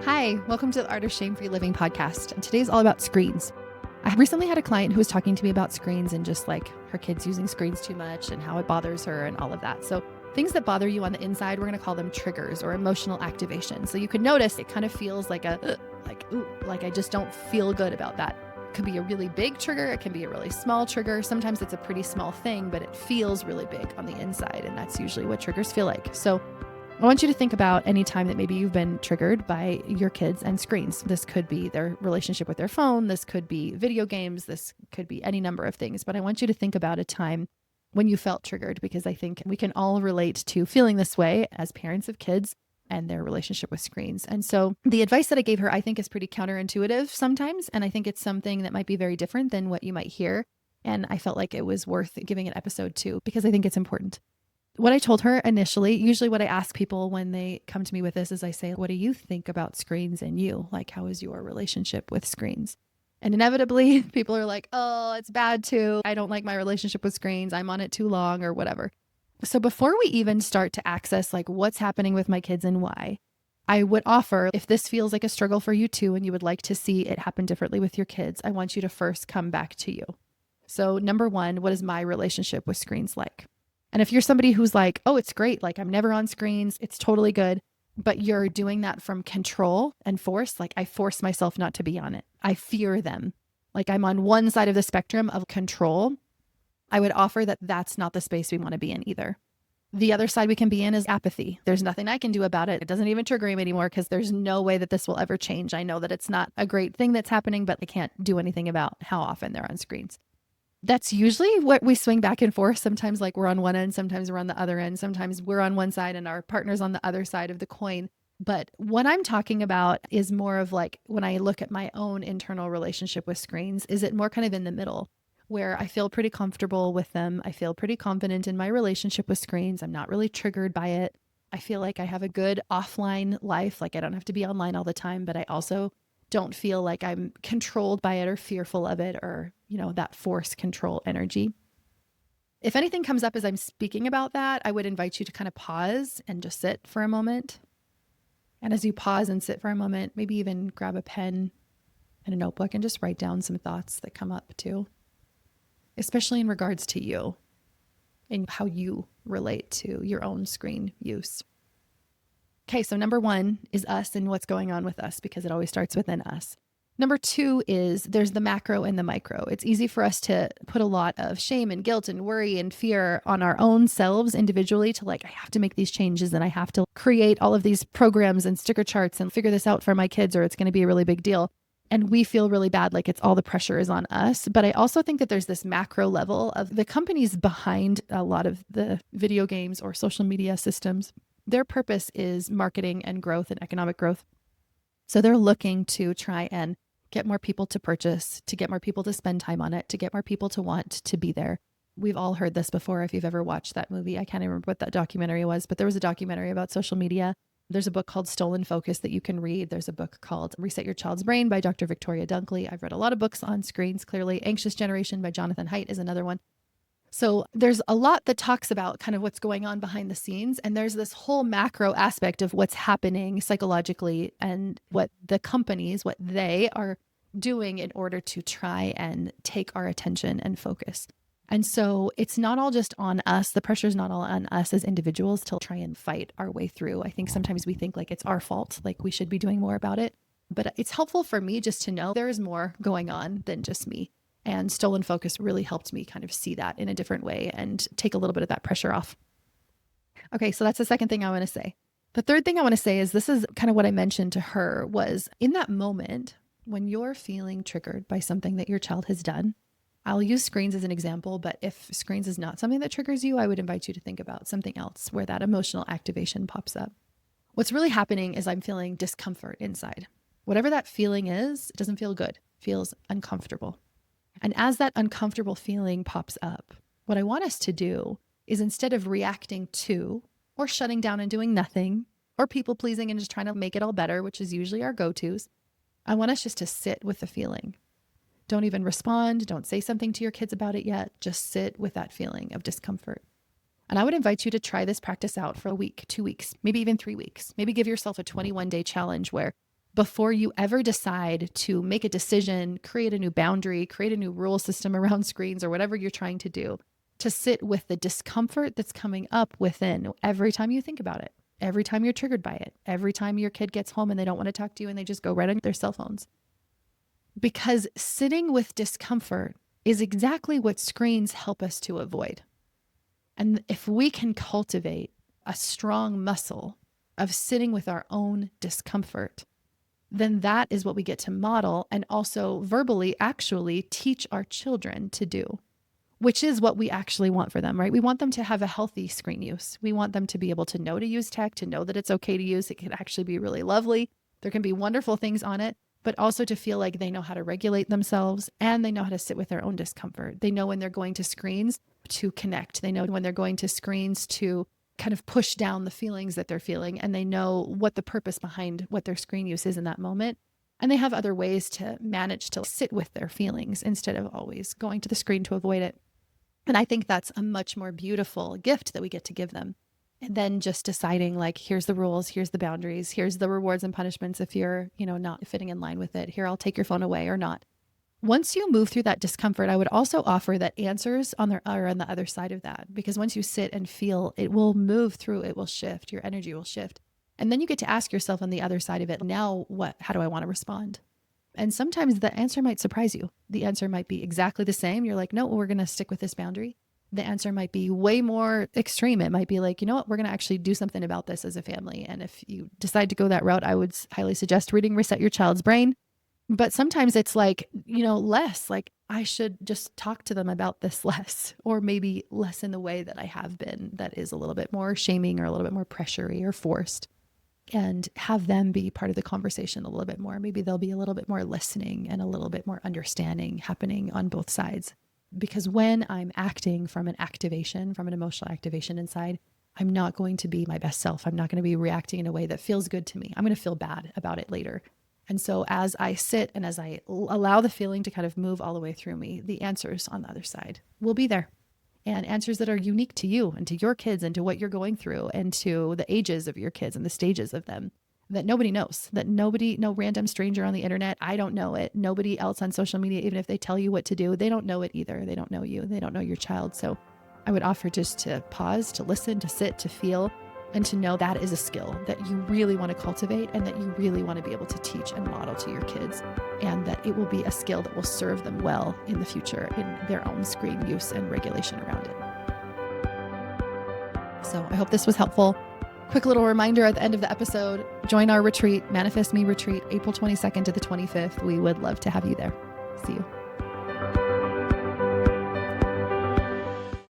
Hi, welcome to the Art of Shame-Free Living podcast. And today's all about screens. I recently had a client who was talking to me about screens and just like her kids using screens too much and how it bothers her and all of that. So things that bother you on the inside, we're going to call them triggers or emotional activation. So you can notice it kind of feels like like I just don't feel good about that. It could be a really big trigger. It can be a really small trigger. Sometimes it's a pretty small thing, but it feels really big on the inside. And that's usually what triggers feel like. So I want you to think about any time that maybe you've been triggered by your kids and screens. This could be their relationship with their phone. This could be video games. This could be any number of things. But I want you to think about a time when you felt triggered, because I think we can all relate to feeling this way as parents of kids and their relationship with screens. And so the advice that I gave her, I think, is pretty counterintuitive sometimes. And I think it's something that might be very different than what you might hear. And I felt like it was worth giving an episode to because I think it's important. What I told her initially, usually what I ask people when they come to me with this is I say, what do you think about screens and you? Like, how is your relationship with screens? And inevitably, people are like, oh, it's bad too. I don't like my relationship with screens. I'm on it too long or whatever. So before we even start to access like what's happening with my kids and why, I would offer, if this feels like a struggle for you too, and you would like to see it happen differently with your kids, I want you to first come back to you. So number one, what is my relationship with screens like? And if you're somebody who's like, oh, it's great, like I'm never on screens, it's totally good, but you're doing that from control and force, like I force myself not to be on it. I fear them. Like I'm on one side of the spectrum of control. I would offer that that's not the space we want to be in either. The other side we can be in is apathy. There's nothing I can do about it. It doesn't even trigger me anymore because there's no way that this will ever change. I know that it's not a great thing that's happening, but I can't do anything about how often they're on screens. That's usually what we swing back and forth. Sometimes like we're on one end, sometimes we're on the other end. Sometimes we're on one side and our partner's on the other side of the coin. But what I'm talking about is more of like when I look at my own internal relationship with screens, is it more kind of in the middle where I feel pretty comfortable with them. I feel pretty confident in my relationship with screens. I'm not really triggered by it. I feel like I have a good offline life. Like I don't have to be online all the time, but I also don't feel like I'm controlled by it or fearful of it or, that force control energy. If anything comes up as I'm speaking about that, I would invite you to kind of pause and just sit for a moment. And as you pause and sit for a moment, maybe even grab a pen and a notebook and just write down some thoughts that come up too, especially in regards to you and how you relate to your own screen use. Okay, so number one is us and what's going on with us, because it always starts within us. Number two is there's the macro and the micro. It's easy for us to put a lot of shame and guilt and worry and fear on our own selves individually to like, I have to make these changes and I have to create all of these programs and sticker charts and figure this out for my kids or it's going to be a really big deal. And we feel really bad, like it's all the pressure is on us. But I also think that there's this macro level of the companies behind a lot of the video games or social media systems. Their purpose is marketing and growth and economic growth. So they're looking to try and get more people to purchase, to get more people to spend time on it, to get more people to want to be there. We've all heard this before if you've ever watched that movie. I can't even remember what that documentary was, but there was a documentary about social media. There's a book called Stolen Focus that you can read. There's a book called Reset Your Child's Brain by Dr. Victoria Dunckley. I've read a lot of books on screens, clearly. Anxious Generation by Jonathan Haidt is another one. So there's a lot that talks about kind of what's going on behind the scenes. And there's this whole macro aspect of what's happening psychologically and what the companies, what they are doing in order to try and take our attention and focus. And so it's not all just on us. The pressure is not all on us as individuals to try and fight our way through. I think sometimes we think like it's our fault, like we should be doing more about it. But it's helpful for me just to know there is more going on than just me. And Stolen Focus really helped me kind of see that in a different way and take a little bit of that pressure off. Okay, so that's the second thing I want to say. The third thing I want to say is this is kind of what I mentioned to her was in that moment when you're feeling triggered by something that your child has done. I'll use screens as an example, but if screens is not something that triggers you, I would invite you to think about something else where that emotional activation pops up. What's really happening is I'm feeling discomfort inside. Whatever that feeling is, it doesn't feel good, it feels uncomfortable. And as that uncomfortable feeling pops up, what I want us to do is instead of reacting to or shutting down and doing nothing or people pleasing and just trying to make it all better, which is usually our go-tos, I want us just to sit with the feeling. Don't even respond. Don't say something to your kids about it yet. Just sit with that feeling of discomfort. And I would invite you to try this practice out for a week, 2 weeks, maybe even 3 weeks. Maybe give yourself a 21-day challenge where before you ever decide to make a decision, create a new boundary, create a new rule system around screens or whatever you're trying to do, to sit with the discomfort that's coming up within every time you think about it, every time you're triggered by it, every time your kid gets home and they don't want to talk to you and they just go right on their cell phones. Because sitting with discomfort is exactly what screens help us to avoid. And if we can cultivate a strong muscle of sitting with our own discomfort, then that is what we get to model and also verbally actually teach our children to do, which is what we actually want for them, right? We want them to have a healthy screen use. We want them to be able to know to use tech, to know that it's okay to use. It can actually be really lovely. There can be wonderful things on it, but also to feel like they know how to regulate themselves and they know how to sit with their own discomfort. They know when they're going to screens to connect. They know when they're going to screens to kind of push down the feelings that they're feeling, and they know what the purpose behind what their screen use is in that moment. And they have other ways to manage to sit with their feelings instead of always going to the screen to avoid it. And I think that's a much more beautiful gift that we get to give them. And then just deciding like, here's the rules, here's the boundaries, here's the rewards and punishments if you're, not fitting in line with it. Here, I'll take your phone away or not. Once you move through that discomfort, I would also offer that answers are on the other side of that, because once you sit and feel, it will move through, it will shift, your energy will shift. And then you get to ask yourself on the other side of it, now what? How do I want to respond? And sometimes the answer might surprise you. The answer might be exactly the same. You're like, no, we're going to stick with this boundary. The answer might be way more extreme. It might be like, you know what, we're going to actually do something about this as a family. And if you decide to go that route, I would highly suggest reading Reset Your Child's Brain. But sometimes it's like, less like I should just talk to them about this less, or maybe less in the way that I have been, that is a little bit more shaming or a little bit more pressury or forced, and have them be part of the conversation a little bit more. Maybe there'll be a little bit more listening and a little bit more understanding happening on both sides. Because when I'm acting from an activation, from an emotional activation inside, I'm not going to be my best self. I'm not going to be reacting in a way that feels good to me. I'm going to feel bad about it later. And so as I sit and as I allow the feeling to kind of move all the way through me, the answers on the other side will be there. And answers that are unique to you and to your kids and to what you're going through and to the ages of your kids and the stages of them, that nobody knows, no random stranger on the internet. I don't know it. Nobody else on social media, even if they tell you what to do, they don't know it either. They don't know you. They don't know your child. So I would offer just to pause, to listen, to sit, to feel, and to know that is a skill that you really want to cultivate and that you really want to be able to teach and model to your kids, and that it will be a skill that will serve them well in the future in their own screen use and regulation around it. So I hope this was helpful. Quick little reminder at the end of the episode, join our retreat, Manifest Me retreat, April 22nd to the 25th. We would love to have you there. See you.